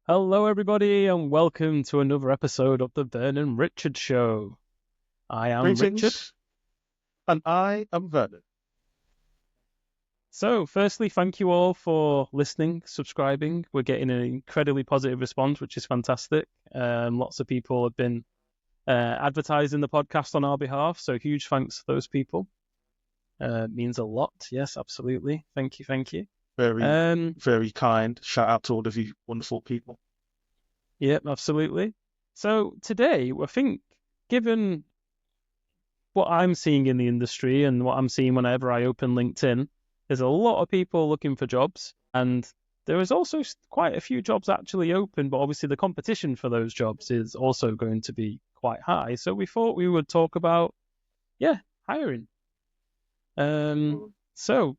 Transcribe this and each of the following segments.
Hello, everybody, and welcome to another episode of the Vernon Richard Show. I am Greetings, Richard. and I am Vernon. So, firstly, thank you all for listening, subscribing. We're getting an incredibly positive response, which is fantastic. Lots of people have been advertising the podcast on our behalf, so huge thanks to those people. Means a lot. Yes, absolutely. Thank you. Very kind. Shout out to all of you wonderful people. Yep, absolutely. So today, I think, given what I'm seeing in the industry and what I'm seeing whenever I open LinkedIn, there's a lot of people looking for jobs, and there is also quite a few jobs actually open, but obviously the competition for those jobs is also going to be quite high. So we thought we would talk about, hiring. So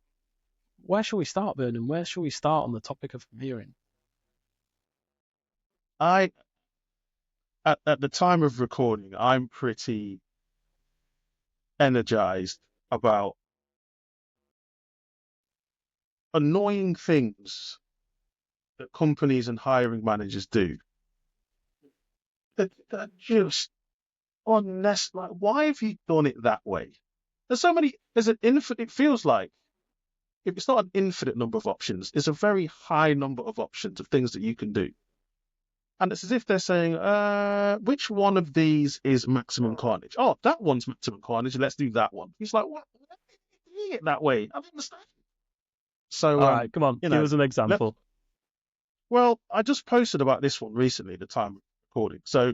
where shall we start, Vernon? Where shall we start on the topic of hiring? At the time of recording, I'm pretty energized about annoying things that companies and hiring managers do. That just unnecessary. Like, why have you done it that way? There's an infinite, it feels like, if it's not an infinite number of options, it's a very high number of options of things that you can do. And it's as if they're saying, which one of these is maximum carnage? Oh, that one's maximum carnage. Let's do that one. He's like, what? Why are you doing it that way? I don't understand. So, All right, come on, give us an example. Well, I just posted about this one recently at the time of recording. So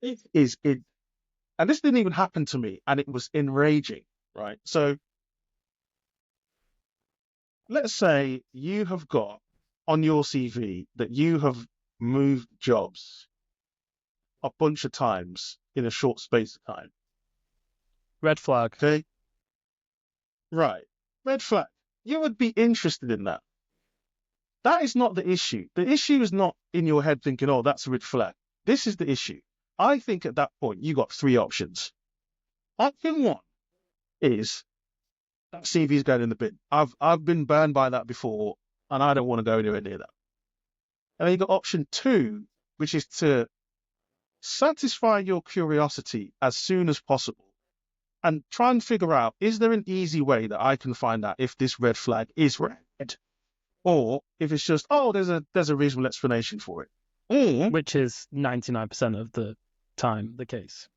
and this didn't even happen to me, and it was enraging, right? So let's say you have got on your CV that you have moved jobs a bunch of times in a short space of time. Red flag. Okay. Right. Red flag. You would be interested in that. That is not the issue. The issue is not in your head thinking, oh, that's a red flag. This is the issue. I think at that point, you got three options. Option one is that CV is going in the bin. I've been burned by that before, and I don't want to go anywhere near that. And then you got option two, which is to satisfy your curiosity as soon as possible and try and figure out, is there an easy way that I can find out if this red flag is red? Or if it's just, oh, there's a reasonable explanation for it. Which is 99% of the time the case.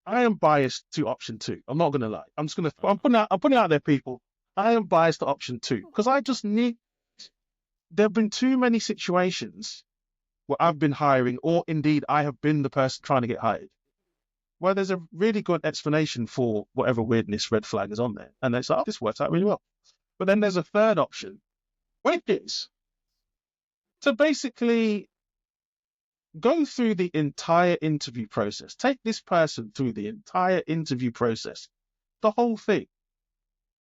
I am biased to option two. I'm not going to lie. I'm putting it out there, people. I am biased to option two because there have been too many situations where I've been hiring, or indeed I have been the person trying to get hired, where there's a really good explanation for whatever weirdness red flag is on there. And it's like, oh, this works out really well. But then there's a third option, which is to basically go through the entire interview process. Take this person through the entire interview process, the whole thing.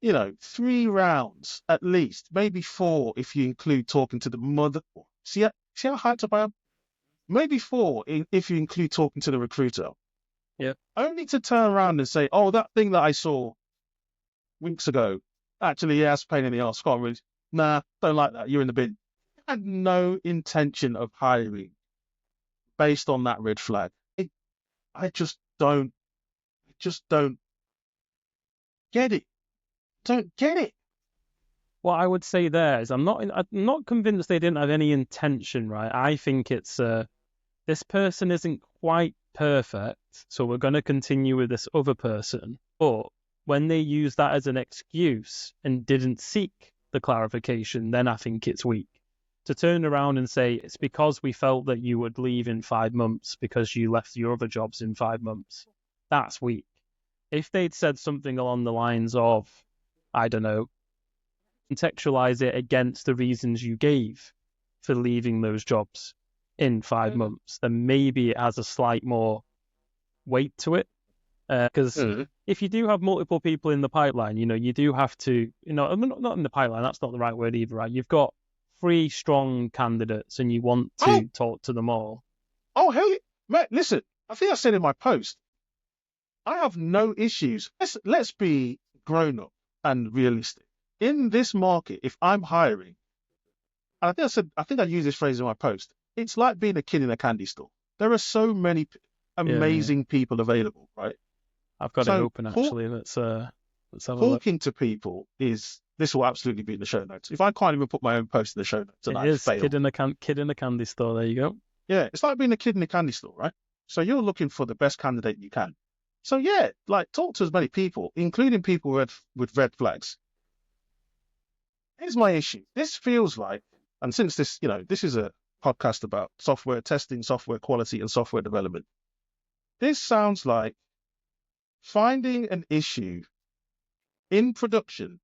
3 rounds at least, maybe 4 if you include talking to the mother. See how hyped up I am? Maybe 4 if you include talking to the recruiter. Yeah. Only to turn around and say, oh, that thing that I saw weeks ago, actually, yeah, it's a pain in the arse. Can't really. Nah, don't like that. You're in the bin. I had no intention of hiring based on that red flag. I just don't get it. Don't get it. What I would say there is I'm not convinced they didn't have any intention, right? I think it's this person isn't quite perfect, so we're going to continue with this other person. But when they use that as an excuse and didn't seek the clarification, then I think it's weak. To turn around and say it's because we felt that you would leave in 5 months because you left your other jobs in 5 months, that's weak. If they'd said something along the lines of, I don't know, contextualize it against the reasons you gave for leaving those jobs in 5 months, then maybe it has a slight more weight to it. Because if you do have multiple people in the pipeline, you do have to, not in the pipeline, that's not the right word either, right? You've got 3 strong candidates and you want to talk to them all. Oh, hell, mate, listen, I think I said in my post, I have no issues. Let's be grown up and realistic. In this market, if I'm hiring, I think I used this phrase in my post. It's like being a kid in a candy store. There are so many amazing people available, right? I've got it So open actually. Let's have a look. talking to people this will absolutely be in the show notes. If I can't even put my own post in the show notes, then It I is failed. kid in a candy store. There you go. Yeah, it's like being a kid in a candy store, right? So you're looking for the best candidate you can. So yeah, like talk to as many people, including people with red flags. Here's my issue. This feels like, and since this, this is a podcast about software testing, software quality, and software development. This sounds like finding an issue in production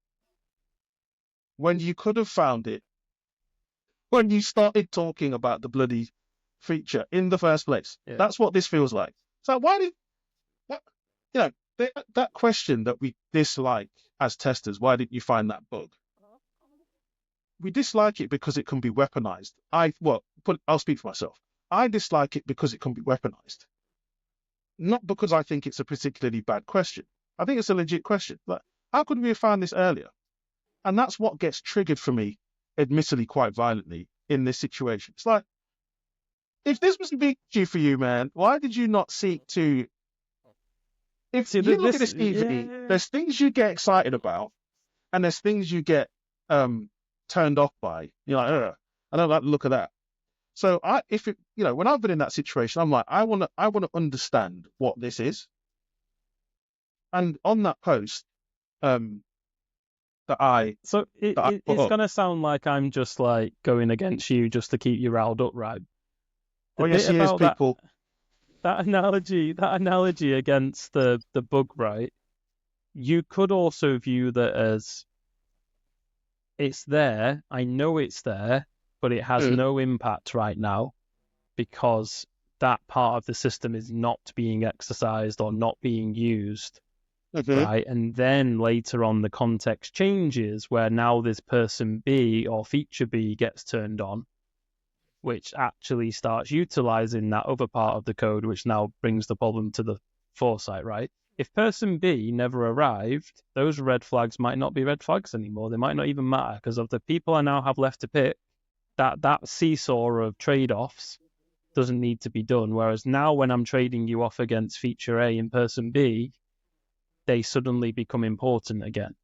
when you could have found it when you started talking about the bloody feature in the first place. Yeah. That's what this feels like. So why did that question that we dislike as testers? Why didn't you find that bug? We dislike it because it can be weaponized. I'll speak for myself. I dislike it because it can be weaponized. Not because I think it's a particularly bad question. I think it's a legit question. Like, how could we have found this earlier? And that's what gets triggered for me, admittedly quite violently, in this situation. It's like, if this was a big issue for you, man, why did you not seek to... If you look at this EV, there's things you get excited about, and there's things you get turned off by. You're like, ugh, I don't like the look of that. So when I've been in that situation, I'm like, I want to understand what this is. And on that post, it's going to sound like I'm just like going against you just to keep you riled up, right? Yes, he is, people. That analogy against the bug, right? You could also view that as it's there. I know it's there, but it has no impact right now because that part of the system is not being exercised or not being used. Right, and then later on the context changes where now this person B or feature B gets turned on, which actually starts utilizing that other part of the code, which now brings the problem to the foresight, right? If person B never arrived, those red flags might not be red flags anymore. They might not even matter because of the people I now have left to pick, that seesaw of trade-offs doesn't need to be done. Whereas now when I'm trading you off against feature A and person B, they suddenly become important again.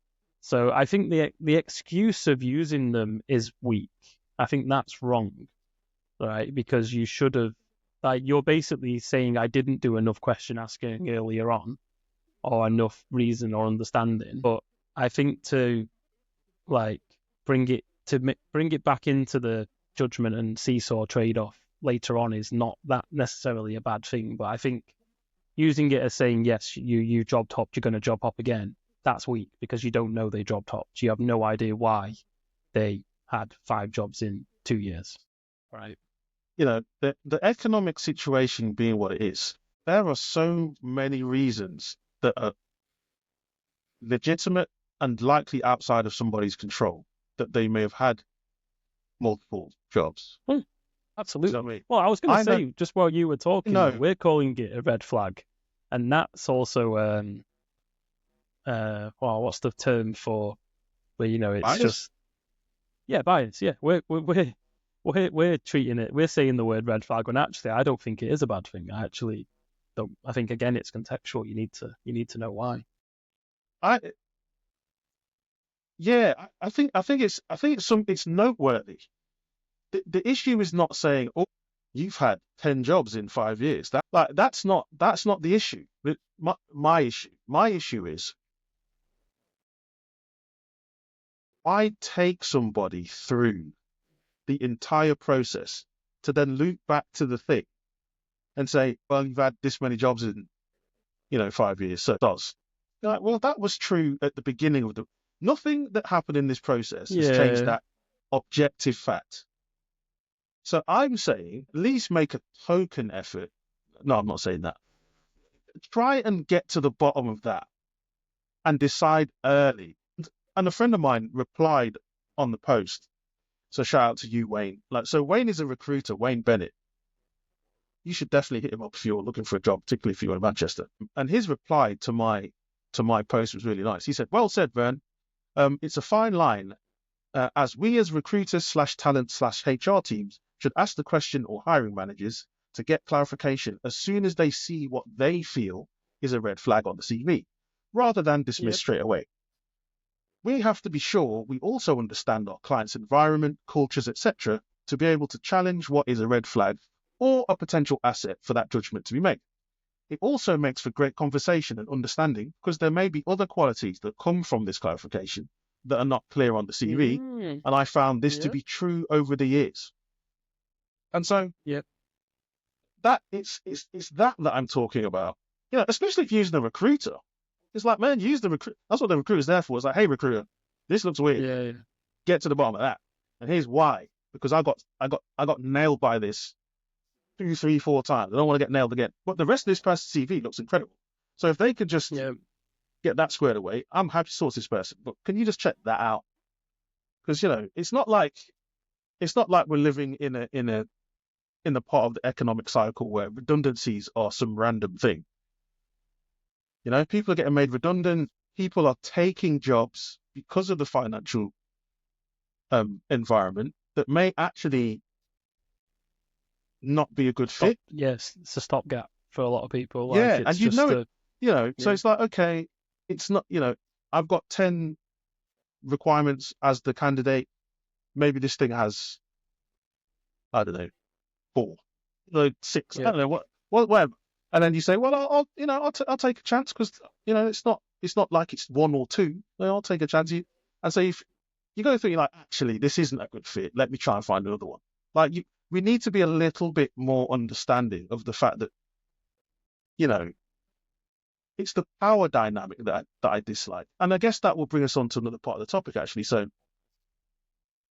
So I think the excuse of using them is weak. I think that's wrong, right? Because you should have, you're basically saying I didn't do enough question asking earlier on, or enough reason or understanding. But I think to bring it back into the judgment and seesaw trade-off later on is not that necessarily a bad thing. But I think using it as saying, yes, you job hopped, you're going to job hop again, that's weak because you don't know they job hopped. You have no idea why they had 5 jobs in 2 years, right? The economic situation being what it is, there are so many reasons that are legitimate and likely outside of somebody's control that they may have had multiple jobs. Absolutely. You know what I mean? Well, I was going to say, just while you were talking, we're calling it a red flag. And that's also, what's the term for where, it's bias? just, bias. Yeah, we're treating it, we're saying the word red flag when actually I don't think it is a bad thing. I actually don't. I think again it's contextual. You need to know why. I think it's noteworthy. The issue is not saying, oh, you've had 10 jobs in 5 years. That's not the issue. My issue is, I take somebody through the entire process to then loop back to the thing and say, well, you've had this many jobs in 5 years, so it does. Well, that was true at the beginning of nothing that happened in this process has changed that objective fact. So I'm saying, at least make a token effort. No, I'm not saying that. Try and get to the bottom of that and decide early. And a friend of mine replied on the post. So shout out to you, Wayne. So Wayne is a recruiter, Wayne Bennett. You should definitely hit him up if you're looking for a job, particularly if you're in Manchester. And his reply to my post was really nice. He said, well said, Vern. It's a fine line as we as recruiters / talent / HR teams should ask the question or hiring managers to get clarification as soon as they see what they feel is a red flag on the CV, rather than dismiss straight away. We have to be sure we also understand our client's environment, cultures, etc., to be able to challenge what is a red flag or a potential asset for that judgment to be made. It also makes for great conversation and understanding, because there may be other qualities that come from this clarification that are not clear on the CV, and I found this to be true over the years. And so that it's that I'm talking about. You know, especially if you're using a recruiter. It's like, man, use the recruiter. That's what the recruiter's there for. It's like, hey, recruiter, this looks weird. Get to the bottom of that. And here's why. Because I got nailed by this 2, 3, 4 times. I don't want to get nailed again. But the rest of this person's CV looks incredible. So if they could just get that squared away, I'm happy to source this person. But can you just check that out? Because, you know, it's not like we're living in a part of the economic cycle where redundancies are some random thing. You know, people are getting made redundant. People are taking jobs because of the financial environment that may actually not be a good fit. Yes, it's a stopgap for a lot of people. Like, and you know it. You know, so it's like, okay, it's not. You know, I've got 10 requirements as the candidate. Maybe this thing has, I don't know, 4, 6. I don't know whatever. And then you say, well, I'll take a chance, because, you know, it's not like it's 1 or 2. I'll take a chance. And so if you go through, you're like, actually, this isn't a good fit. Let me try and find another one. Like, we need to be a little bit more understanding of the fact that, you know, it's the power dynamic that I dislike. And I guess that will bring us on to another part of the topic, actually. So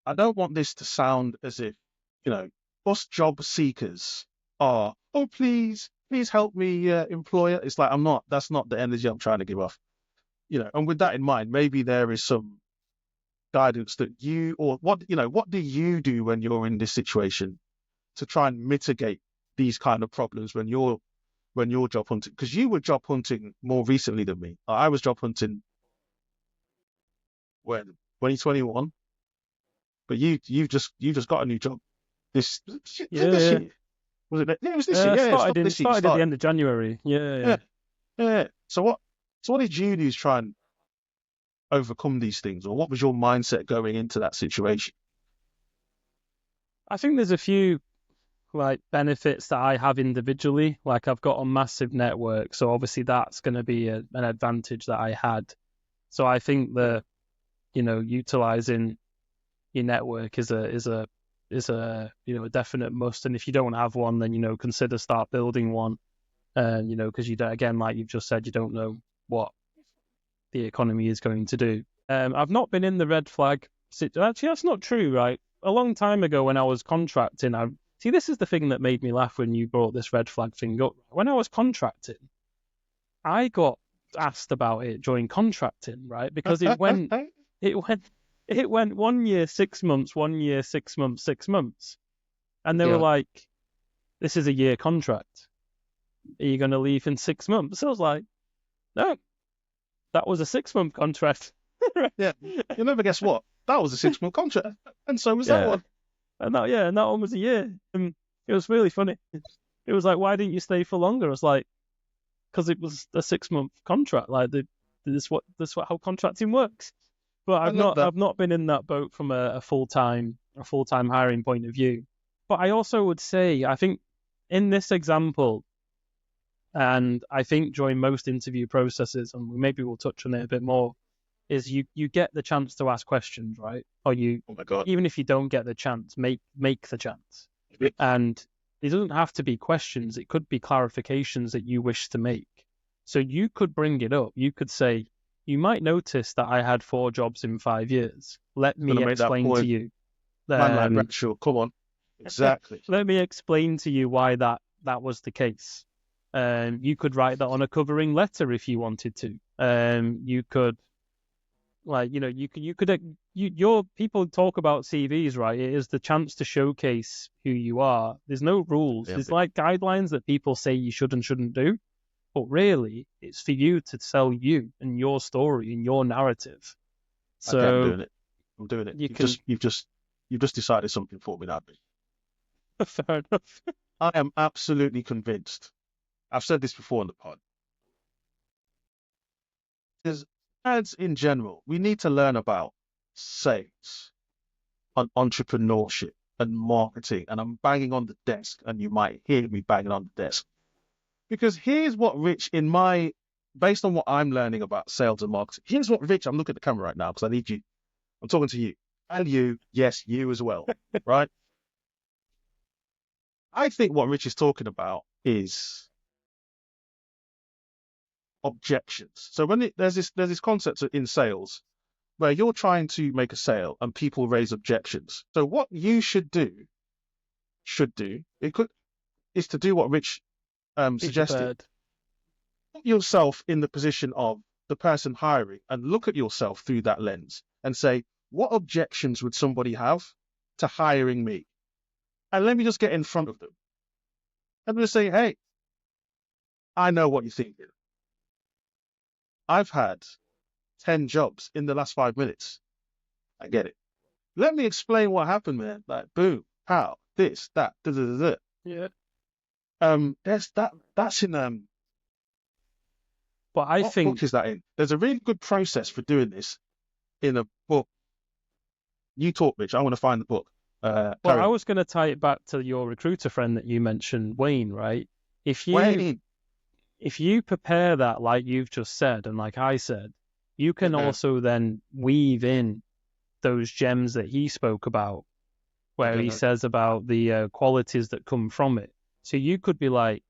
I don't want this to sound as if, you know, us job seekers are, oh, please help me, employer. It's like, that's not the energy I'm trying to give off. You know, and with that in mind, maybe there is some guidance that what do you do when you're in this situation to try and mitigate these kind of problems when you're job hunting? Because you were job hunting more recently than me. I was job hunting when 2021, but you've just got a new job. This year. Was it? Yeah, it was this year. It started at the end of January. Yeah. So what did you do to try and overcome these things, or what was your mindset going into that situation? I think there's a few benefits that I have individually. Like, I've got a massive network, so obviously that's going to be an advantage that I had. So I think that, you know, utilizing your network is a a definite must. And if you don't have one, then, you know, consider start building one. You know, because you don't, again, like you've just said, you don't know what the economy is going to do. I've not been in the red flag situation. Actually, that's not true, right? A long time ago when I was contracting, this is the thing that made me laugh when you brought this red flag thing up. When I was contracting, I got asked about it during contracting, right? Because it went 1 year, 6 months, 1 year, 6 months, 6 months. And they were like, this is a year contract. Are you going to leave in 6 months? So I was like, no, that was a 6-month contract. Yeah. You'll never guess what? That was a 6-month contract. And so was that one. And that one was a year. And it was really funny. It was like, why didn't you stay for longer? I was like, because it was a 6-month contract. Like, this how contracting works. But I've not been in that boat from a full-time hiring point of view. But I also would say, I think in this example, and I think during most interview processes, and maybe we'll touch on it a bit more, is you get the chance to ask questions, right? Or even if you don't get the chance, make the chance. And it doesn't have to be questions. It could be clarifications that you wish to make. So you could bring it up. You could say, you might notice that I had 4 jobs in 5 years. Let me explain to you. Sure, come on. Exactly. Let me explain to you why that was the case. You could write that on a covering letter if you wanted to. You could, your people talk about CVs, right? It is the chance to showcase who you are. There's no rules. There's guidelines that people say you should and shouldn't do. But really, it's for you to sell you and your story and your narrative. So I kept doing it. I'm doing it. You can. You've just decided something for me now. Fair enough. I am absolutely convinced. I've said this before in the pod. There's ads in general. We need to learn about sales, on entrepreneurship, and marketing. And I'm banging on the desk, and you might hear me banging on the desk. Because here's what Rich, based on what I'm learning about sales and marketing, here's what Rich, I'm looking at the camera right now because I need you. I'm talking to you. And you, yes, you as well, right? I think what Rich is talking about is objections. So there's this concept in sales where you're trying to make a sale and people raise objections. So what you should do is to do what Rich suggested. Prepared. Put yourself in the position of the person hiring and look at yourself through that lens and say, what objections would somebody have to hiring me? And let me just get in front of them. I'm going to say, hey, I know what you're thinking. I've had 10 jobs in the last 5 minutes. I get it. Let me explain what happened, man. Like, boom, how, this, that, da, da, da, da. Yeah. That's in But I what think book is that in? There's a really good process for doing this in a book. You talk, Rich. I want to find the book. Well, I was going to tie it back to your recruiter friend that you mentioned, Wayne, right? If you prepare that like you've just said and like I said, you can also then weave in those gems that he spoke about, where he says about the qualities that come from it. So you could be like,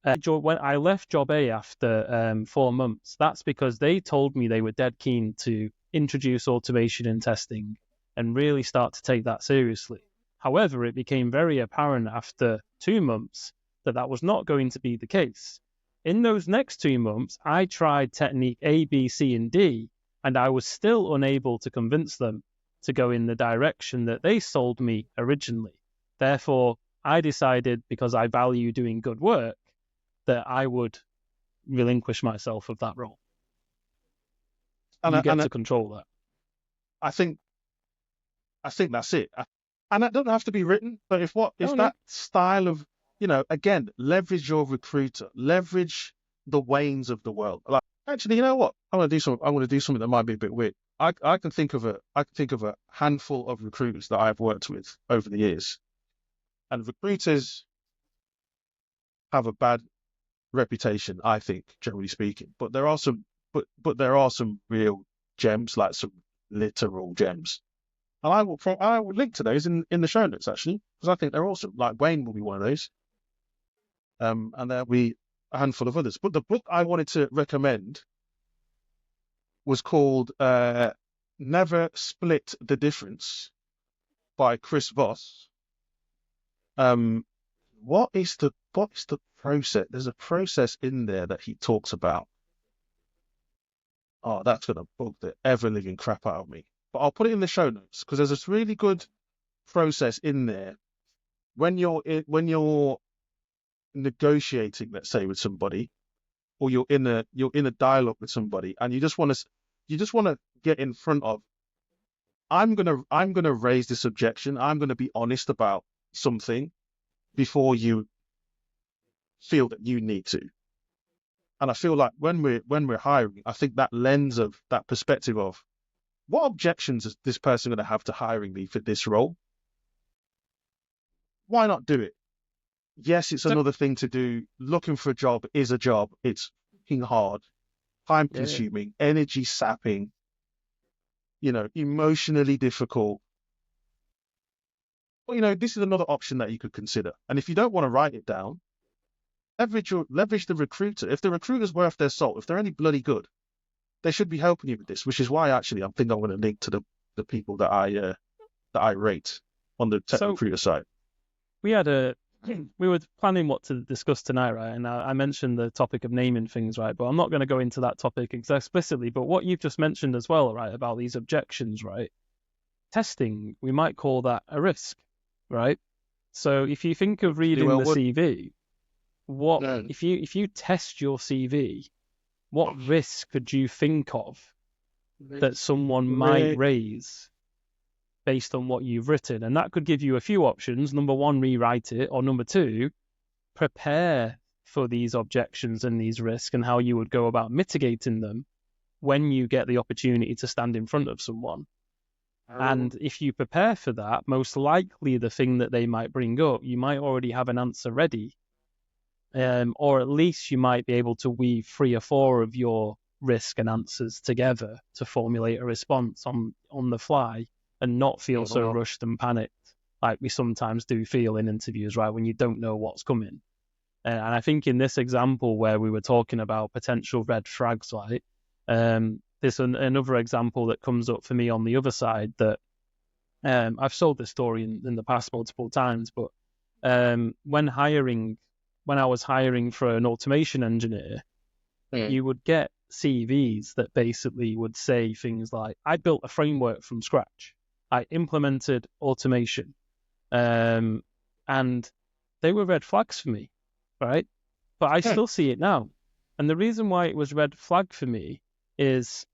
when I left job A after 4 months, that's because they told me they were dead keen to introduce automation and testing and really start to take that seriously. However, it became very apparent after 2 months that that was not going to be the case. In those next 2 months, I tried technique A, B, C, and D, and I was still unable to convince them to go in the direction that they sold me originally. Therefore, I decided, because I value doing good work, that I would relinquish myself of that role. You get to control that. I think that's it. And that doesn't have to be written, but if that style of, again, leverage your recruiter, leverage the Waynes of the world. Like, actually, you know what? I want to do something that might be a bit weird. I can think of a handful of recruiters that I've worked with over the years, and recruiters have a bad reputation, I think, generally speaking. But there are some real gems, like some literal gems. And I will link to those in the show notes, actually, because I think they're awesome. Like Wayne will be one of those. And there'll be a handful of others. But the book I wanted to recommend was called Never Split the Difference by Chris Voss. What is the process? There's a process in there that he talks about. Oh, that's gonna bug the ever-living crap out of me. But I'll put it in the show notes because there's this really good process in there when you're negotiating, let's say, with somebody, or you're in a dialogue with somebody, and you just want to get in front of. I'm gonna raise this objection. I'm gonna be honest about something before you feel that you need to. And I feel like when we're hiring, I think that lens of that perspective of what objections is this person going to have to hiring me for this role? Why not do it? Yes, it's another thing to do. Looking for a job is a job. It's fucking hard, time consuming, energy sapping, emotionally difficult. Well, this is another option that you could consider. And if you don't want to write it down, leverage the recruiter. If the recruiter's worth their salt, if they're any bloody good, they should be helping you with this, which is why actually I think I'm going to link to the people that I rate on the tech recruiter side. We were planning what to discuss tonight, right? And I mentioned the topic of naming things, right? But I'm not going to go into that topic explicitly. But what you've just mentioned as well, right, about these objections, right? Testing, we might call that a risk, right? So if you think of reading the CV, if you test your CV, what risk could you think of that someone might raise based on what you've written. And that could give you a few options. Number one, rewrite it. Or number two, prepare for these objections and these risks and how you would go about mitigating them when you get the opportunity to stand in front of someone. And if you prepare for that, most likely the thing that they might bring up, you might already have an answer ready. Or at least you might be able to weave 3 or 4 of your risk and answers together to formulate a response on the fly and not feel so rushed and panicked like we sometimes do feel in interviews, right, when you don't know what's coming. And I think in this example where we were talking about potential red flags, right, there's another example that comes up for me on the other side that I've sold this story in the past multiple times, but when I was hiring for an automation engineer, you would get CVs that basically would say things like, I built a framework from scratch. I implemented automation. And they were red flags for me, right? But I still see it now. And the reason why it was red flag for me is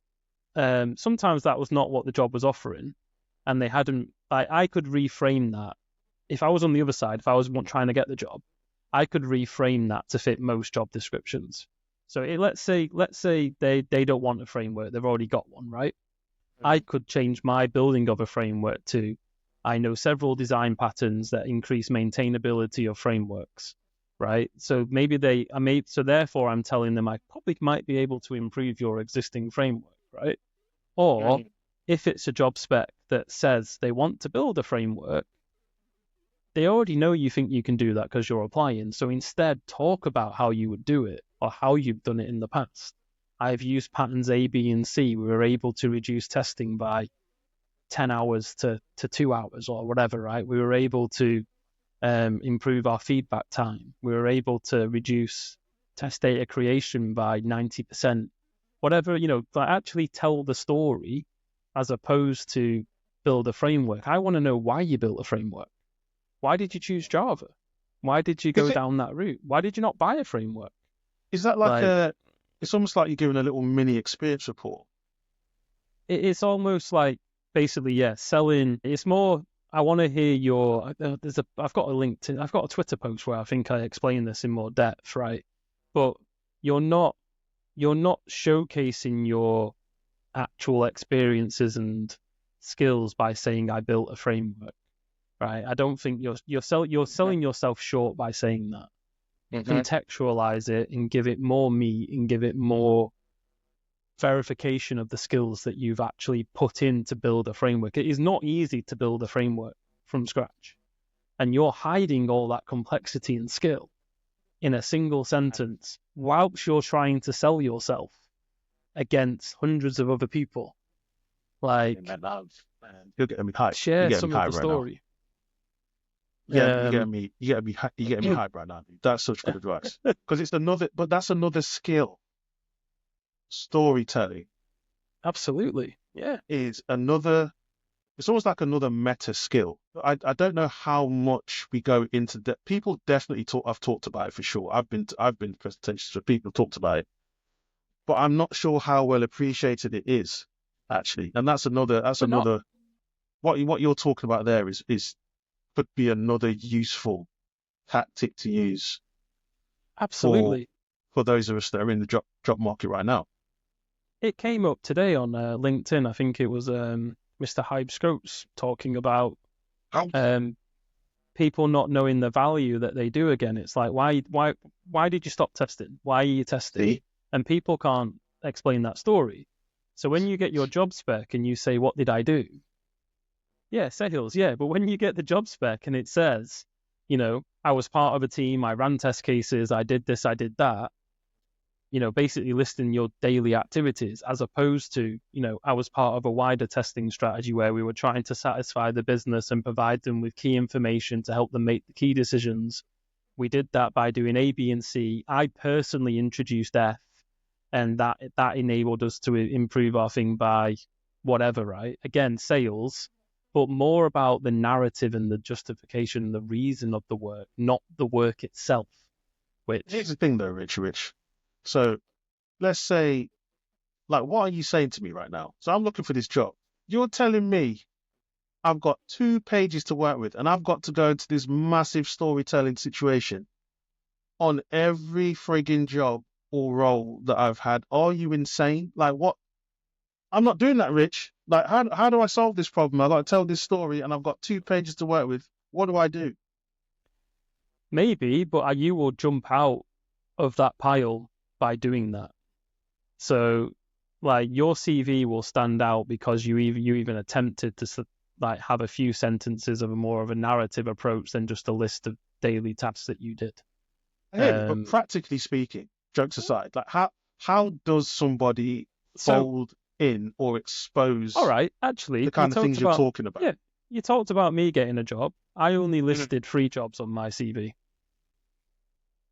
sometimes that was not what the job was offering. And they hadn't, I could reframe that. If I was on the other side, if I was trying to get the job, I could reframe that to fit most job descriptions. So let's say they don't want a framework, they've already got one, right? I could change my building of a framework to, I know several design patterns that increase maintainability of frameworks, right? So so therefore I'm telling them I probably might be able to improve your existing framework, right? Or if it's a job spec that says they want to build a framework, they already know you think you can do that because you're applying. So instead, talk about how you would do it or how you've done it in the past. I've used patterns A, B, and C. We were able to reduce testing by 10 hours to 2 hours or whatever, right? We were able to improve our feedback time. We were able to reduce test data creation by 90%. Whatever, actually tell the story as opposed to build a framework. I want to know why you built a framework. Why did you choose Java? Why did you go down that route? Why did you not buy a framework? Is that like it's almost like you're giving a little mini experience report? It's almost like basically, selling. It's more, I want to hear your, I've got a Twitter post where I think I explain this in more depth, right? But you're not showcasing your actual experiences and skills by saying I built a framework. Right, I don't think you're selling yourself short by saying that. Contextualize it and give it more meat and give it more verification of the skills that you've actually put in to build a framework. It is not easy to build a framework from scratch, and you're hiding all that complexity and skill in a single sentence whilst you're trying to sell yourself against hundreds of other people. Like, You're getting me hyped. Share some of the story. Yeah, you get me hyped right now. That's such good advice because that's another skill. Storytelling. Absolutely, yeah. It's almost like another meta skill. I don't know how much we go into that. People definitely I've talked about it for sure. I've been to presentations where people talked about it, but I'm not sure how well appreciated it is actually. And that's another. What you're talking about there is could be another useful tactic to use. Absolutely. For those of us that are in the job market right now. It came up today on LinkedIn. I think it was Mr. Hybe Scopes talking about people not knowing the value that they do again. It's like, why did you stop testing? Why are you testing? See? And people can't explain that story. So when you get your job spec and you say, what did I do? Yeah, sales, yeah. But when you get the job spec and it says, I was part of a team, I ran test cases, I did this, I did that, basically listing your daily activities as opposed to, I was part of a wider testing strategy where we were trying to satisfy the business and provide them with key information to help them make the key decisions. We did that by doing A, B, and C. I personally introduced F, and that enabled us to improve our thing by whatever, right? Again, sales, but more about the narrative and the justification, the reason of the work, not the work itself. Here's the thing though, Rich. So let's say, like, what are you saying to me right now? So I'm looking for this job. You're telling me I've got 2 pages to work with, and I've got to go into this massive storytelling situation on every frigging job or role that I've had. Are you insane? Like, what? I'm not doing that, Rich. Like, how do I solve this problem? I got to tell this story, and I've got 2 pages to work with. What do I do? Maybe, but you will jump out of that pile by doing that. So, like, your CV will stand out because you even attempted to like have a few sentences of a more of a narrative approach than just a list of daily tasks that you did. I hear you, but practically speaking, jokes aside, like how does somebody fold in or expose? All right, actually, the kind of things you're talking about. Yeah, you talked about me getting a job. I only listed 3 jobs on my CV.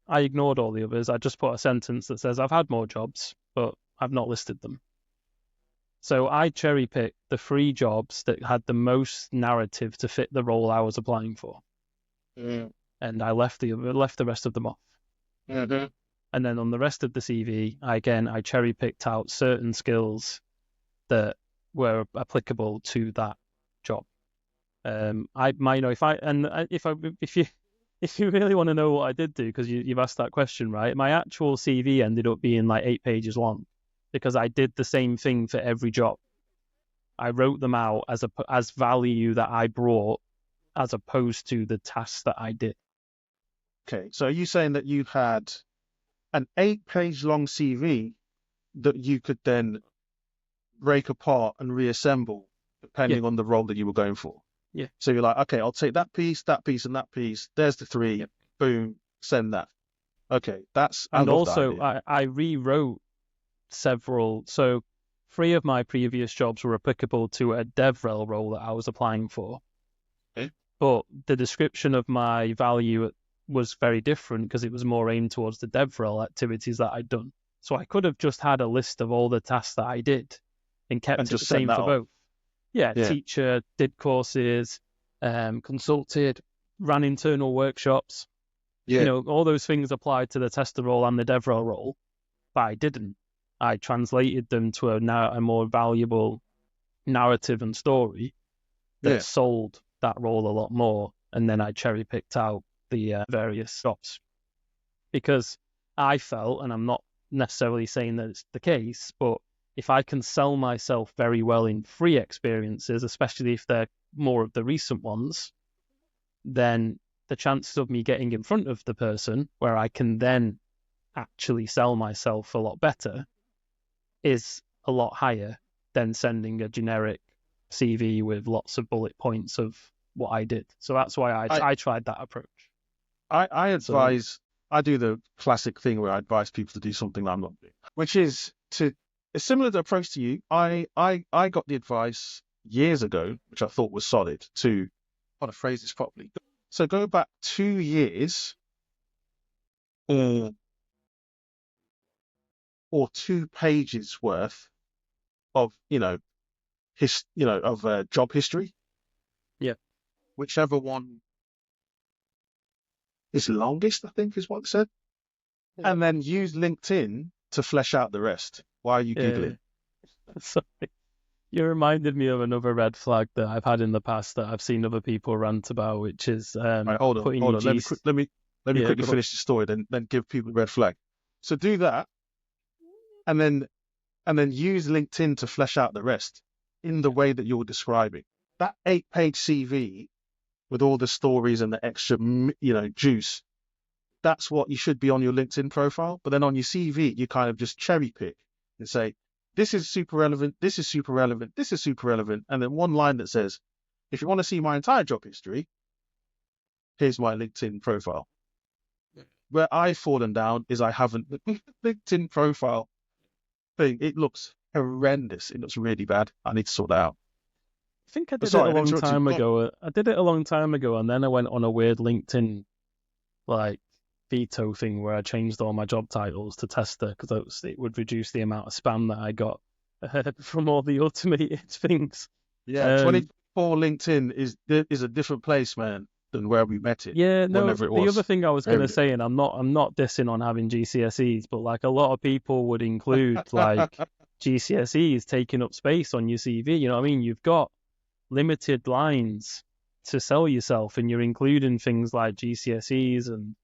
I ignored all the others. I just put a sentence that says I've had more jobs, but I've not listed them. So I cherry-picked the 3 jobs that had the most narrative to fit the role I was applying for. And I left the rest of them off. And then on the rest of the CV, I cherry-picked out certain skills that were applicable to that job. If you really want to know what I did do, because you've asked that question, right? My actual CV ended up being like 8 pages long because I did the same thing for every job. I wrote them out as value that I brought as opposed to the tasks that I did. Okay, so are you saying that you had an 8-page long CV that you could then break apart and reassemble depending on the role that you were going for? Yeah. So you're like, okay, I'll take that piece, and that piece. There's the 3. Yep. Boom, send that. Okay, that's. And also, I rewrote several. So 3 of my previous jobs were applicable to a DevRel role that I was applying for. Okay. But the description of my value was very different because it was more aimed towards the DevRel activities that I'd done. So I could have just had a list of all the tasks that I did and kept it the same for both. Yeah, teacher, did courses, consulted, ran internal workshops. Yeah. You know, all those things applied to the tester role and the DevRel role, but I didn't. I translated them to a more valuable narrative and story that sold that role a lot more, and then I cherry-picked out the various jobs. Because I felt, and I'm not necessarily saying that it's the case, but if I can sell myself very well in 3 experiences, especially if they're more of the recent ones, then the chances of me getting in front of the person where I can then actually sell myself a lot better is a lot higher than sending a generic CV with lots of bullet points of what I did. So that's why I tried that approach. I advise, I do the classic thing where I advise people to do something that I'm not doing, which is a similar approach to you. I got the advice years ago, which I thought was solid, to how to phrase this properly. So go back 2 years or 2 pages worth of job history. Yeah. Whichever one is longest, I think is what they said. Yeah. And then use LinkedIn to flesh out the rest. Why are you giggling? Sorry. You reminded me of another red flag that I've had in the past that I've seen other people rant about, which is right, hold on. Let me quickly finish the story, then give people the red flag. So do that, and then use LinkedIn to flesh out the rest in the way that you're describing. That 8-page CV with all the stories and the extra, juice. That's what you should be on your LinkedIn profile. But then on your CV, you kind of just cherry pick and say, this is super relevant, this is super relevant, this is super relevant. And then one line that says, if you want to see my entire job history, here's my LinkedIn profile. Where I've fallen down is I haven't. The LinkedIn profile thing, it looks horrendous. It looks really bad. I need to sort that out. I think I did it a long time ago. I did it a long time ago, and then I went on a weird LinkedIn veto thing where I changed all my job titles to tester because it would reduce the amount of spam that I got from all the automated things. Yeah, 24 LinkedIn is a different place, man, than where we met it. Yeah, no. The other thing I was going to say, and I'm not dissing on having GCSEs, but a lot of people would include GCSEs taking up space on your CV. You know what I mean? You've got limited lines to sell yourself, and you're including things like GCSEs, and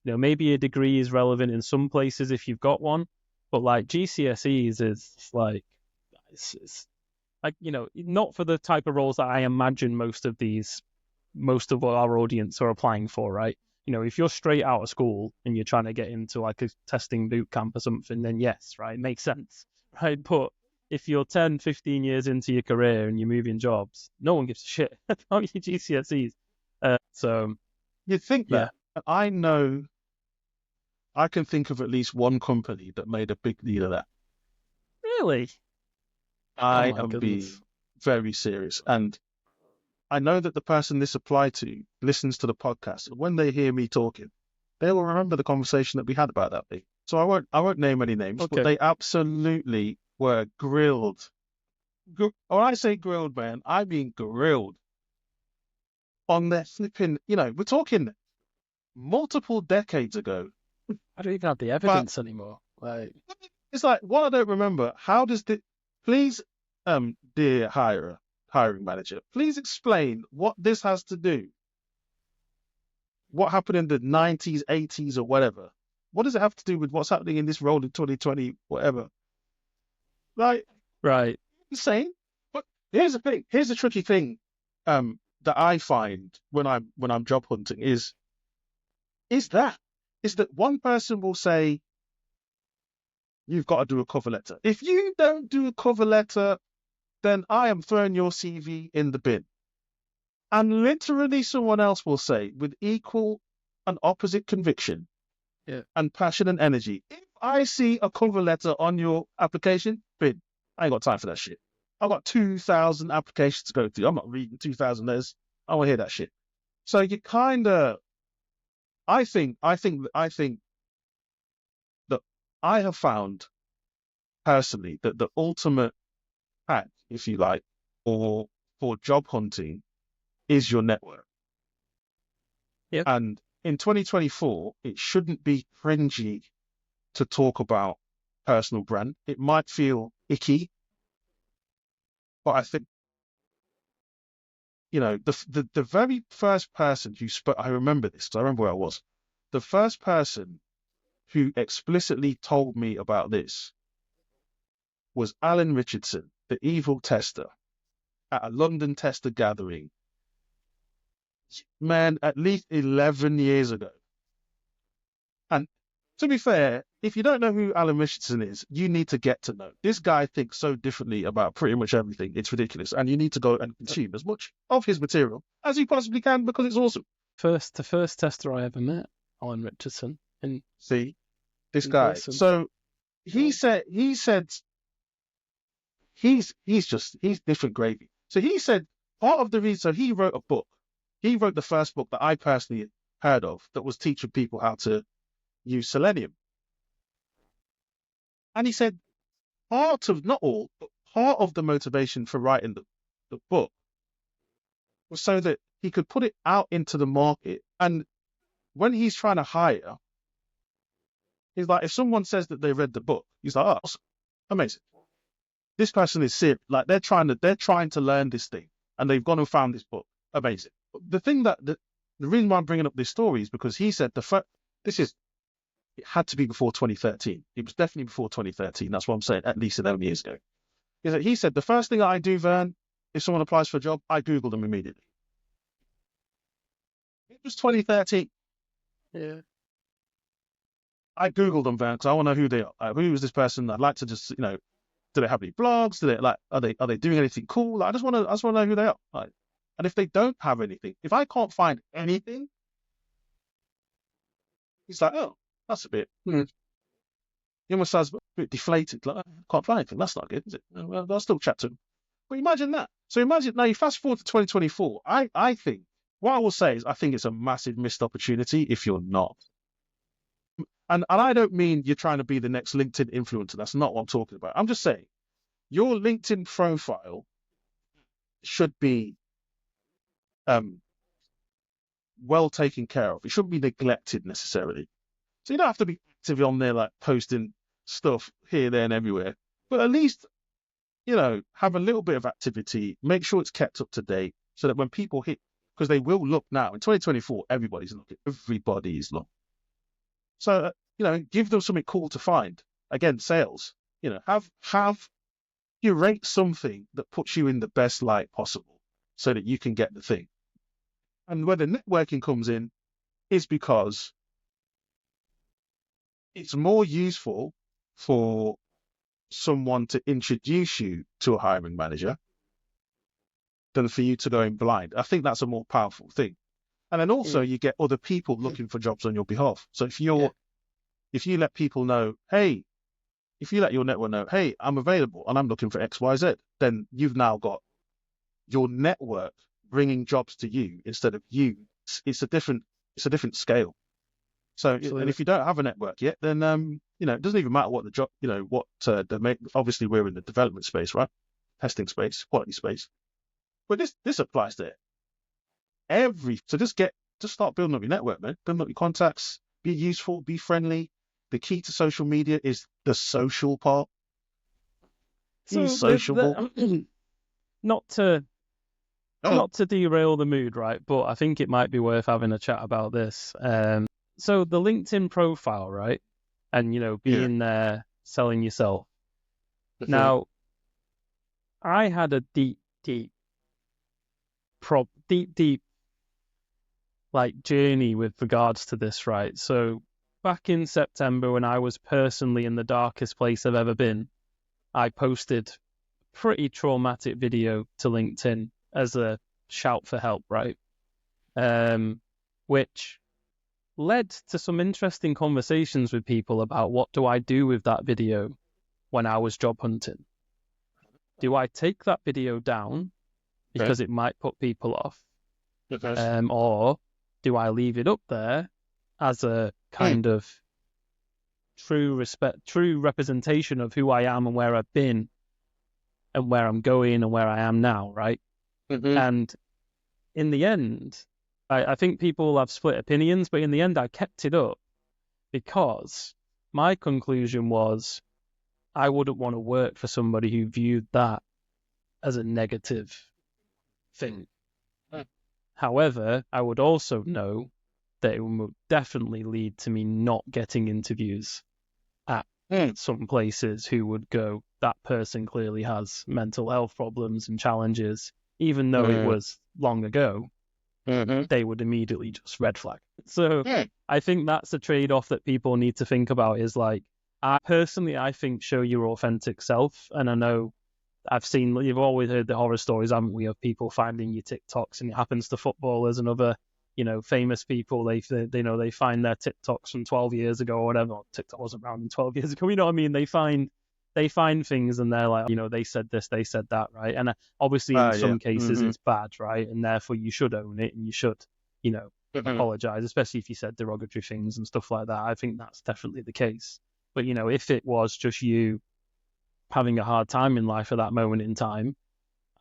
maybe a degree is relevant in some places if you've got one, but like GCSEs is like it's like not for the type of roles that I imagine most of our audience are applying for, right? If you're straight out of school and you're trying to get into like a testing boot camp or something, then yes, right, it makes sense, right? But if you're 10, 15 years into your career and you're moving jobs, no one gives a shit about your GCSEs. So You'd think yeah. that. I know I can think of at least one company that made a big deal of that. Really? I my am goodness. being very serious. And I know that the person this applied to listens to the podcast. And when they hear me talking, they will remember the conversation that we had about that thing. So I won't name any names, Okay. but they absolutely were grilled. When I say grilled, man, I mean grilled on their flipping, we're talking multiple decades ago. I don't even have the evidence anymore. Like, it's like, what I don't remember, how does the, please, dear hiring manager, please explain what this has to do. What happened in the 90s, 80s, or whatever? What does it have to do with what's happening in this role in 2020, whatever? Like, right. insane. But here's the thing. Here's the tricky thing that I find when I'm job hunting is that one person will say, you've got to do a cover letter. If you don't do a cover letter, then I am throwing your CV in the bin. And literally someone else will say, with equal and opposite conviction and passion and energy, if I see a cover letter on your application, bin, I ain't got time for that shit. I've got 2,000 applications to go through. I'm not reading 2,000 letters. I want to hear that shit. So you kind of, I think that I have found personally that the ultimate hack, if you like, for job hunting is your network. Yep. And in 2024, it shouldn't be cringy to talk about personal brand. It might feel icky, but I think, the very first person who spoke, I remember this because I remember where I was. The first person who explicitly told me about this was Alan Richardson, the evil tester, at a London tester gathering, man, at least 11 years ago. And to be fair, if you don't know who Alan Richardson is, you need to get to know. This guy thinks so differently about pretty much everything. It's ridiculous. And you need to go and consume as much of his material as you possibly can because it's awesome. The first tester I ever met, Alan Richardson. And see, this guy. Person. So he said he's different gravy. So he said part of the reason, so he wrote a book. He wrote the first book that I personally heard of that was teaching people how to use Selenium. And he said part of, not all, but part of the motivation for writing the book was so that he could put it out into the market. And when he's trying to hire, he's like, if someone says that they read the book, he's like, oh, amazing. This person is serious. Like they're trying to learn this thing and they've gone and found this book. Amazing. The thing that the reason why I'm bringing up this story is because he said it had to be before 2013. It was definitely before 2013. That's what I'm saying, at least 11 years ago. He said, the first thing I do, Vern, if someone applies for a job, I Google them immediately. It was 2013. Yeah. I Googled them, Vern, because I want to know who they are. Who is this person? I'd like to just, do they have any blogs? Are they doing anything cool? I just want to know who they are. Like, and if they don't have anything, if I can't find anything, he's like, oh, that's a bit. He almost sounds a bit deflated. Like, I can't find anything. That's not good, is it? Well, I'll still chat to him. But imagine that. So imagine now you fast forward to 2024. I think what I will say is I think it's a massive missed opportunity if you're not. And I don't mean you're trying to be the next LinkedIn influencer. That's not what I'm talking about. I'm just saying your LinkedIn profile should be well taken care of. It shouldn't be neglected necessarily. So you don't have to be active on there like posting stuff here, there, and everywhere. But at least have a little bit of activity, make sure it's kept up to date so that when people hit, because they will look now in 2024, everybody's looking. So, give them something cool to find. Again, sales, have curate something that puts you in the best light possible so that you can get the thing. And where the networking comes in is because it's more useful for someone to introduce you to a hiring manager than for you to go in blind. I think that's a more powerful thing. And then also you get other people looking for jobs on your behalf. So if you let people know, hey, if you let your network know, hey, I'm available and I'm looking for X, Y, Z, then you've now got your network bringing jobs to you instead of you. It's a different scale. So, and if you don't have a network yet, then it doesn't even matter what the job, obviously we're in the development space, right? Testing space, quality space. But this applies to so just start building up your network, man. Building up your contacts, be useful, be friendly. The key to social media is the social part. So Be sociable. Not to derail the mood, right? But I think it might be worth having a chat about this. So the LinkedIn profile, right? And, being there, selling yourself. Now, I had a deep like journey with regards to this, right? So back in September, when I was personally in the darkest place I've ever been, I posted a pretty traumatic video to LinkedIn as a shout for help, right? Which led to some interesting conversations with people about what do I do with that video when I was job hunting. Do I take that video down because it might put people off? Or do I leave it up there as a kind of true representation of who I am and where I've been and where I'm going and where I am now, right? And in the end, I think people have split opinions, but in the end, I kept it up because my conclusion was I wouldn't want to work for somebody who viewed that as a negative thing. However, I would also know that it would definitely lead to me not getting interviews at some places who would go, that person clearly has mental health problems and challenges, even though it was long ago. They would immediately just red flag. So I think that's a trade-off that people need to think about is like, I think show your authentic self. And I know you've always heard the horror stories, haven't we, of people finding your TikToks, and it happens to footballers and other, famous people. They find their TikToks from 12 years ago or whatever. TikTok wasn't around in 12 years ago. You know what I mean? They find things and they're like, they said this, they said that, right? And obviously in some cases it's bad, right? And therefore you should own it and you should, apologize, especially if you said derogatory things and stuff like that. I think that's definitely the case. But, if it was just you having a hard time in life at that moment in time,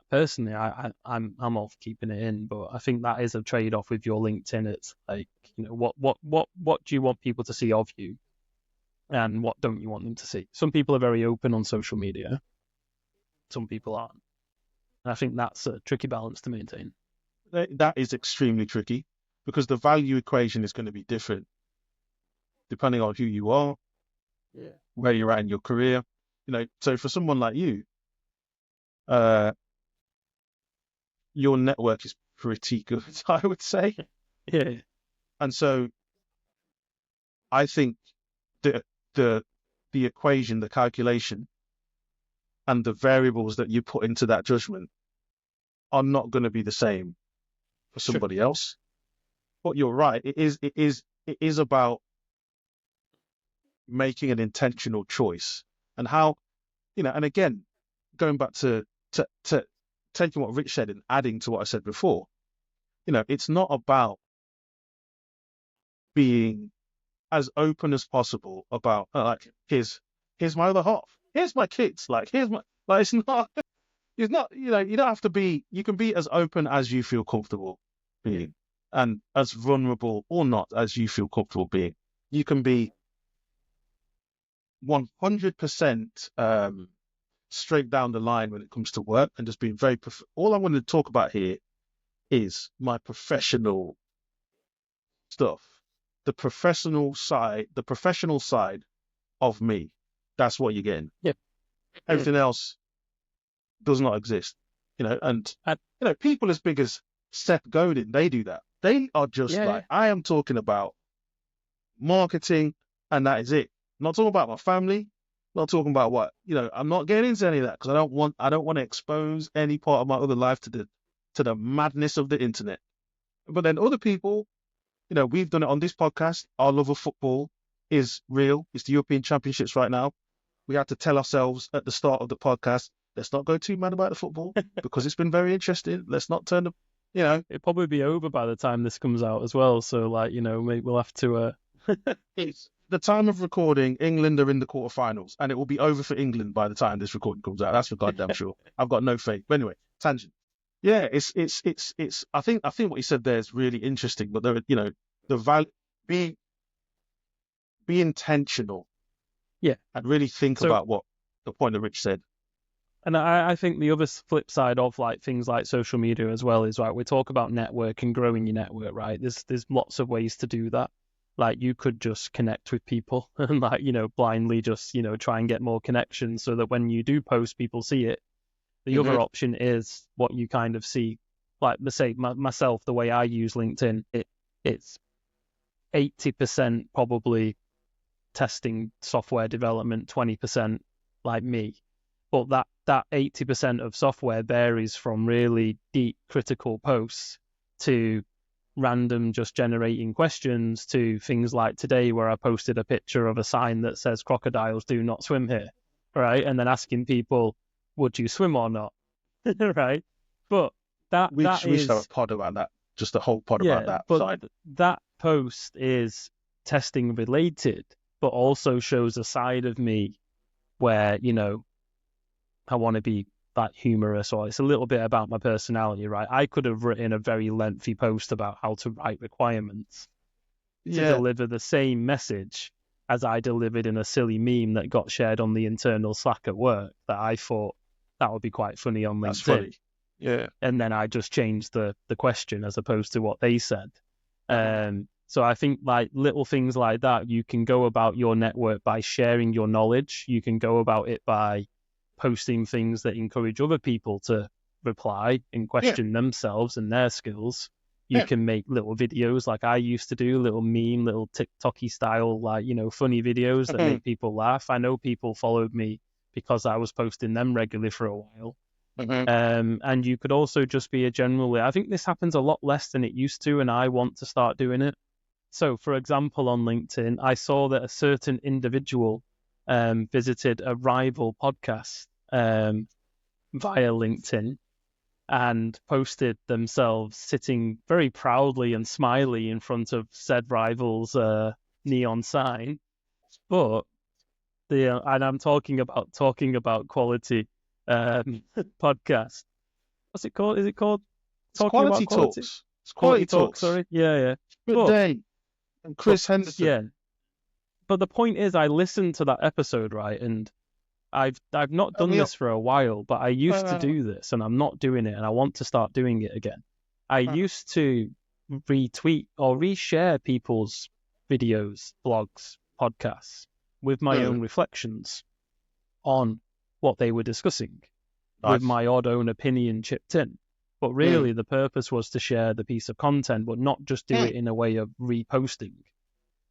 personally, I'm all for keeping it in. But I think that is a trade-off with your LinkedIn. It's like, what do you want people to see of you? And what don't you want them to see? Some people are very open on social media. Some people aren't. And I think that's a tricky balance to maintain. That is extremely tricky because the value equation is going to be different depending on who you are, where you're at in your career. So for someone like you, your network is pretty good, I would say. Yeah. And so I think the equation, the calculation, and the variables that you put into that judgment are not going to be the same for somebody else. But you're right. It is about making an intentional choice, and how, and again, going back to taking what Rich said and adding to what I said before, it's not about being as open as possible about here's my other half, here's my kids, it's not you don't have to be, you can be as open as you feel comfortable being and as vulnerable or not as you feel comfortable being. You can be 100% straight down the line when it comes to work and just being very. All I'm going to talk about here is my professional stuff, the professional side of me. That's what you're getting. Yep. Everything else does not exist. And people as big as Seth Godin, they do that. They are just like, I am talking about marketing, and that is it. I'm not talking about my family. Not talking about what, I'm not getting into any of that because I don't want to expose any part of my other life to the madness of the internet. But then other people, we've done it on this podcast. Our love of football is real. It's the European Championships right now. We had to tell ourselves at the start of the podcast, let's not go too mad about the football because it's been very interesting. Let's not turn It'll probably be over by the time this comes out as well. So, maybe we'll have to. It's the time of recording. England are in the quarterfinals, and it will be over for England by the time this recording comes out. That's for goddamn sure. I've got no faith. But anyway, tangent. Yeah, it's. I think what you said there is really interesting. But the value, be intentional. Yeah, and really think about what the point that Rich said. And I think the other flip side of things like social media as well is, right, we talk about network and growing your network, right? There's lots of ways to do that. Like, you could just connect with people and blindly just, try and get more connections so that when you do post, people see it. The other option is what you kind of see, like, say myself, the way I use LinkedIn, it's 80% probably testing software development, 20% like me. But that 80% of software varies from really deep critical posts to random just generating questions to things like today where I posted a picture of a sign that says crocodiles do not swim here, right? And then asking people, would you swim or not? Right? But we should have a pod about that, just a whole pod about that. But that post is testing related, but also shows a side of me where, I want to be that humorous, or it's a little bit about my personality, right? I could have written a very lengthy post about how to write requirements to deliver the same message as I delivered in a silly meme that got shared on the internal Slack at work that I thought that would be quite funny on LinkedIn. That's funny. Yeah. And then I just changed the question as opposed to what they said. So I think little things like that, you can go about your network by sharing your knowledge. You can go about it by posting things that encourage other people to reply and question themselves and their skills. You can make little videos like I used to do, little meme, little TikTok-y style, funny videos that make people laugh. I know people followed me because I was posting them regularly for a while. And you could also just be I think this happens a lot less than it used to, and I want to start doing it. So, for example, on LinkedIn, I saw that a certain individual visited a rival podcast via LinkedIn and posted themselves sitting very proudly and smiley in front of said rival's neon sign. But and I'm talking about quality podcast. What's it called? Is it called Talking Quality About Quality? Talks. It's Quality Talks. Sorry. Yeah. Good day. And Chris Henderson. Yeah. But the point is, I listened to that episode, right? And I've not done this for a while, but I used to do this, and I'm not doing it, and I want to start doing it again. I used to retweet or reshare people's videos, blogs, podcasts with my own reflections on what they were discussing, with my own opinion chipped in. But really, the purpose was to share the piece of content, but not just do it in a way of reposting.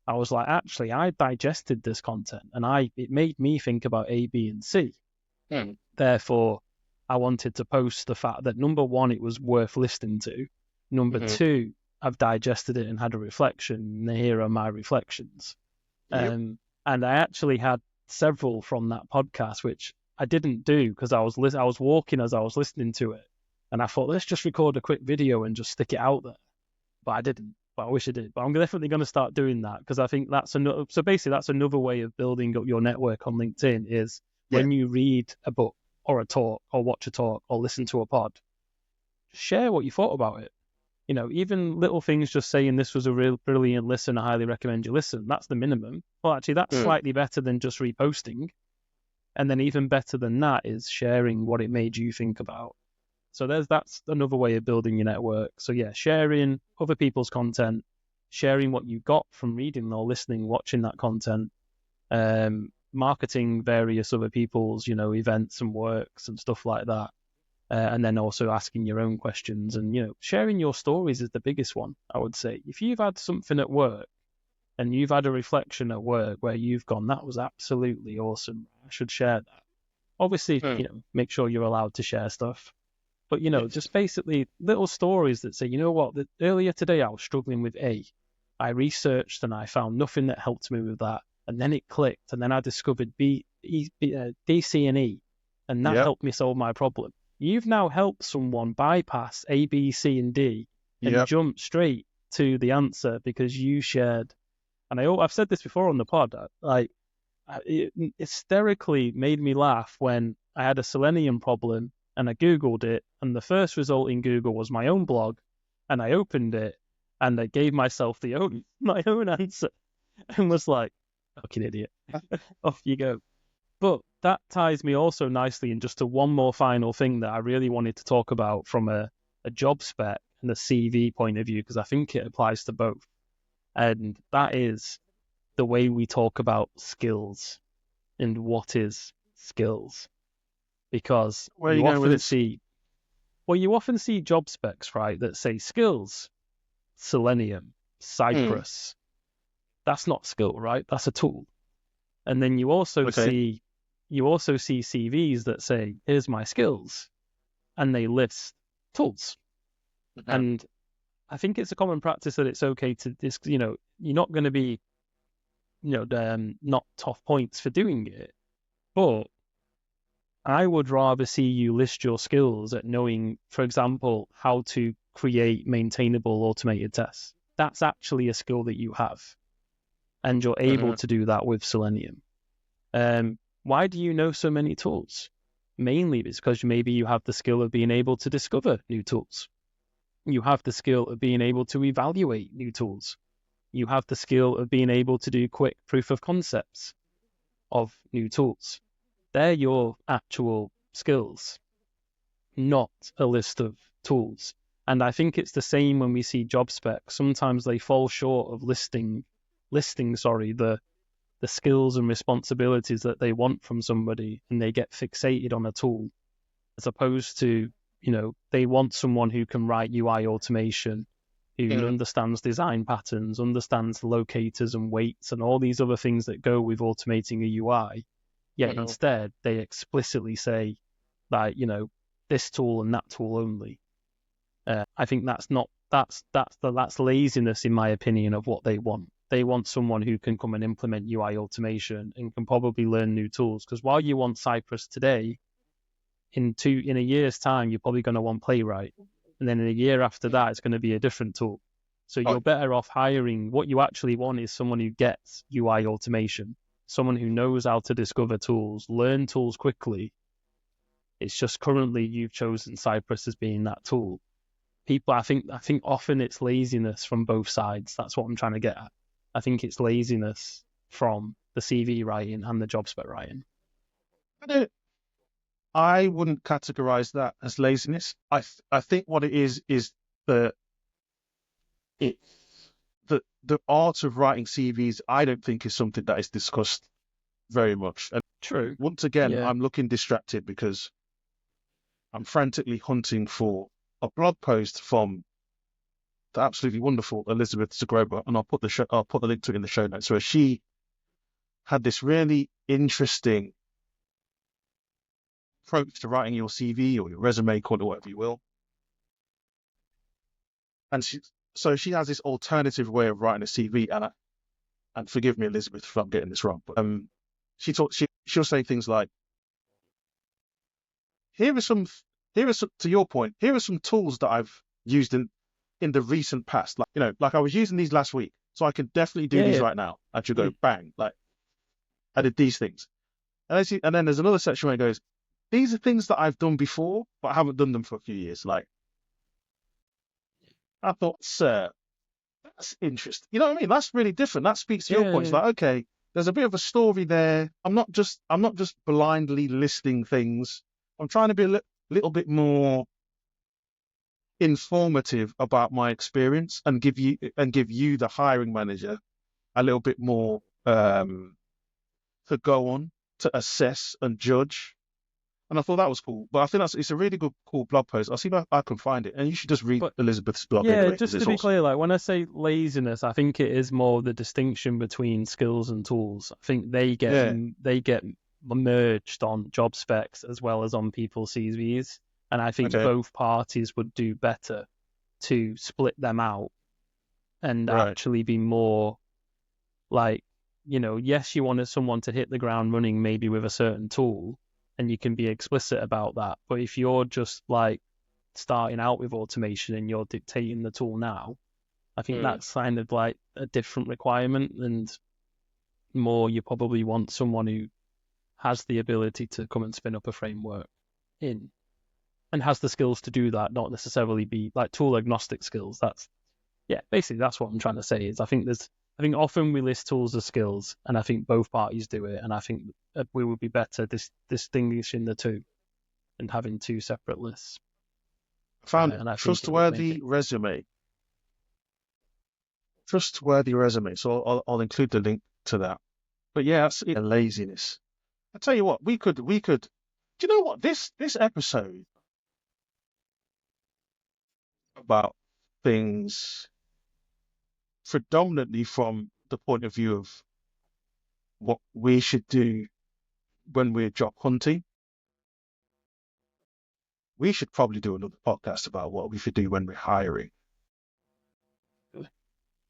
I was like, actually, I digested this content, and it made me think about A, B, and C. Therefore, I wanted to post the fact that, number one, it was worth listening to. Number two, I've digested it and had a reflection, and here are my reflections. And I actually had several from that podcast, which I didn't do because I was walking as I was listening to it. And I thought, let's just record a quick video and just stick it out there. But I didn't. But I wish I did. But I'm definitely going to start doing that because I think that's another. So basically, that's another way of building up your network on LinkedIn is when you read a book or a talk or watch a talk or listen to a pod, share what you thought about it. Even little things, just saying this was a real brilliant listen, I highly recommend you listen. That's the minimum. Well, actually, that's slightly better than just reposting. And then even better than that is sharing what it made you think about. So that's another way of building your network. So yeah, sharing other people's content, sharing what you got from reading or listening, watching that content, marketing various other people's, events and works and stuff like that. And then also asking your own questions and, sharing your stories is the biggest one, I would say. If you've had something at work and you've had a reflection at work where you've gone, that was absolutely awesome, I should share that. Obviously, make sure you're allowed to share stuff. But, just basically little stories that say, you know what, earlier today I was struggling with A. I researched and I found nothing that helped me with that. And then it clicked. And then I discovered D, C, and E. And that helped me solve my problem. You've now helped someone bypass A, B, C, and D and jump straight to the answer because you shared. And I've said this before on the pod, it hysterically made me laugh when I had a selenium problem and I Googled it, and the first result in Google was my own blog, and I opened it, and I gave myself my own answer, and was like, fucking idiot, off you go. But that ties me also nicely into one more final thing that I really wanted to talk about from a job spec and a CV point of view, because I think it applies to both. And that is the way we talk about skills and what is skills. Because you often see job specs, right, that say skills, Selenium, Cypress. That's not skill, right? That's a tool. And then you also see CVs that say, here's my skills, and they list tools. And I think it's a common practice that it's okay to you're not going to be, not tough points for doing it, but I would rather see you list your skills at knowing, for example, how to create maintainable automated tests. That's actually a skill that you have, and you're able to do that with Selenium. Why do you know so many tools? Mainly because maybe you have the skill of being able to discover new tools. You have the skill of being able to evaluate new tools. You have the skill of being able to do quick proof of concepts of new tools. They're your actual skills, not a list of tools. And I think it's the same when we see job specs. Sometimes they fall short of listing the skills and responsibilities that they want from somebody, and they get fixated on a tool, as opposed to, they want someone who can write UI automation, who understands design patterns, understands locators and weights and all these other things that go with automating a UI. Yet instead, they explicitly say that, this tool and that tool only. I think that's laziness, in my opinion, of what they want. They want someone who can come and implement UI automation and can probably learn new tools. Because while you want Cypress today, in a year's time, you're probably going to want Playwright. And then in a year after that, it's going to be a different tool. So you're better off hiring. What you actually want is someone who gets UI automation, someone who knows how to discover tools, learn tools quickly. It's just currently you've chosen Cypress as being that tool. People, I think often it's laziness from both sides. That's what I'm trying to get at. I think it's laziness from the CV writing and the job spec writing. I wouldn't categorize that as laziness. I think what it is the art of writing CVs. I don't think is something that is discussed very much. And true. Once again, I'm looking distracted because I'm frantically hunting for a blog post from the absolutely wonderful Elizabeth Zagroba, and I'll put the link to it in the show notes, where she had this really interesting approach to writing your CV or your resume, call it whatever you will. And she has this alternative way of writing a CV, and forgive me, Elizabeth, if I'm getting this wrong, but she'll say things like, here are some, to your point, here are some tools that I've used in the recent past. Like I was using these last week, so I can definitely do these right now. And she'll go, bang, like I did these things. And then there's another section where it goes, these are things that I've done before, but I haven't done them for a few years. Like, I thought, sir, that's interesting. You know what I mean? That's really different. That speaks to your point. It's like, okay, there's a bit of a story there. I'm not just blindly listing things. I'm trying to be a little bit more informative about my experience and give you, the hiring manager, a little bit more to go on, to assess and judge. And I thought that was cool. But I think it's a really good, cool blog post. I'll see if I can find it. And you should just read But Elizabeth's blog yeah, anyway. just to be clear, like when I say laziness, I think it is more the distinction between skills and tools. I think they get merged on job specs as well as on people's CVs, and I think both parties would do better to split them out and actually be more like, yes, you wanted someone to hit the ground running maybe with a certain tool, and you can be explicit about that. But if you're just like starting out with automation and you're dictating the tool now, I think that's kind of like a different requirement, and more you probably want someone who has the ability to come and spin up a framework and has the skills to do that, not necessarily be like tool agnostic skills. Basically that's what I'm trying to say is I think often we list tools as skills, and I think both parties do it, and I think we would be better distinguishing the two and having two separate lists. Found it. Trustworthy resume. Trustworthy resume. So I'll include the link to that. But yeah, that's laziness. I tell you what, we could. Do you know what this episode about things predominantly from the point of view of what we should do when we're job hunting? We should probably do another podcast about what we should do when we're hiring.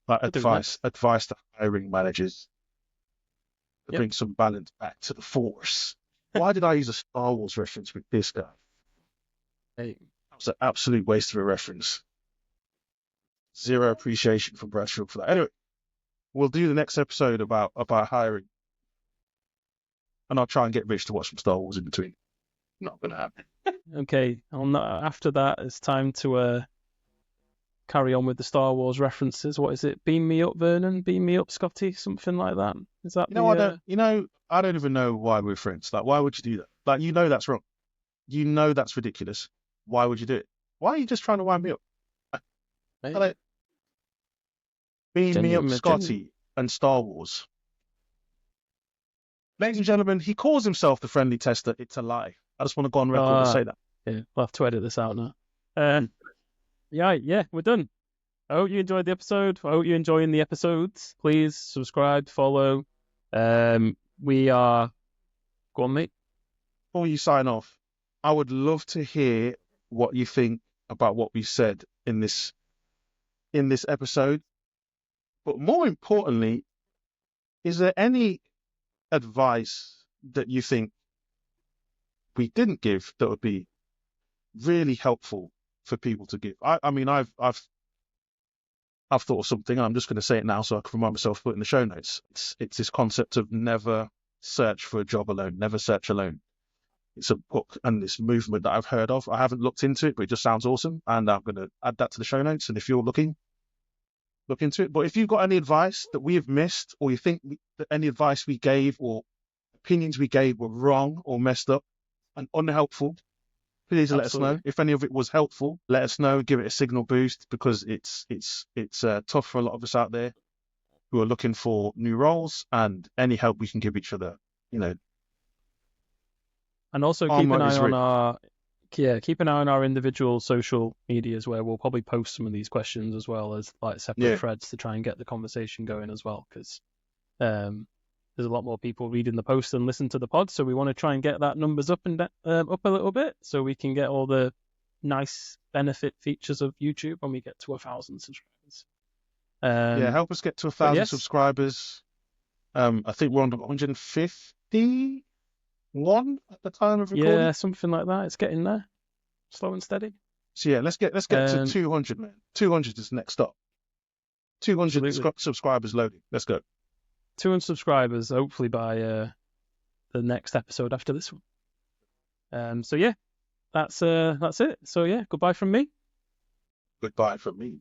Like advice to hiring managers to bring some balance back to the force. Why did I use a Star Wars reference with this guy? That was an absolute waste of a reference. Zero appreciation from Bradshaw for that. Anyway, we'll do the next episode about hiring. And I'll try and get Rich to watch some Star Wars in between. Not going to happen. Okay, after that, it's time to carry on with the Star Wars references. What is it? Beam me up, Vernon. Beam me up, Scotty. Something like that. Is that? I don't even know why we're friends. Like, why would you do that? Like, that's wrong. That's ridiculous. Why would you do it? Why are you just trying to wind me up? Hey. Beam me up, Scotty, and Star Wars. Ladies and gentlemen, he calls himself the friendly tester. It's a lie. I just want to go on record to say that. Yeah, we'll have to edit this out now. Yeah, we're done. I hope you enjoyed the episode. I hope you're enjoying the episodes. Please subscribe, follow. We are... Go on, mate. Before you sign off, I would love to hear what you think about what we said in this episode. But more importantly, is there any advice that you think we didn't give that would be really helpful for people to give? I mean, I've thought of something. I'm just going to say it now so I can remind myself to put it in the show notes. It's this concept of never search for a job alone, never search alone. It's a book and this movement that I've heard of. I haven't looked into it, but it just sounds awesome, and I'm going to add that to the show notes. And if you're looking, look into it. But if you've got any advice that we have missed, or you think that any advice we gave or opinions we gave were wrong or messed up and unhelpful, please let us know. If any of it was helpful, let us know. Give it a signal boost, because it's tough for a lot of us out there who are looking for new roles, and any help we can give each other, And also keep an eye on our individual social medias, where we'll probably post some of these questions as well as like separate threads to try and get the conversation going as well, because there's a lot more people reading the post than listen to the pod, so we want to try and get that numbers up and up a little bit, so we can get all the nice benefit features of YouTube when we get to 1,000 subscribers. Help us get to 1,000 subscribers. I think we're on 151 at the time of recording. Yeah, something like that. It's getting there, slow and steady. So yeah, let's get to 200, man. 200 is the next stop. 200 subscribers loading. Let's go. 200 subscribers, hopefully by the next episode after this one. So yeah, that's it. So yeah, goodbye from me. Goodbye from me.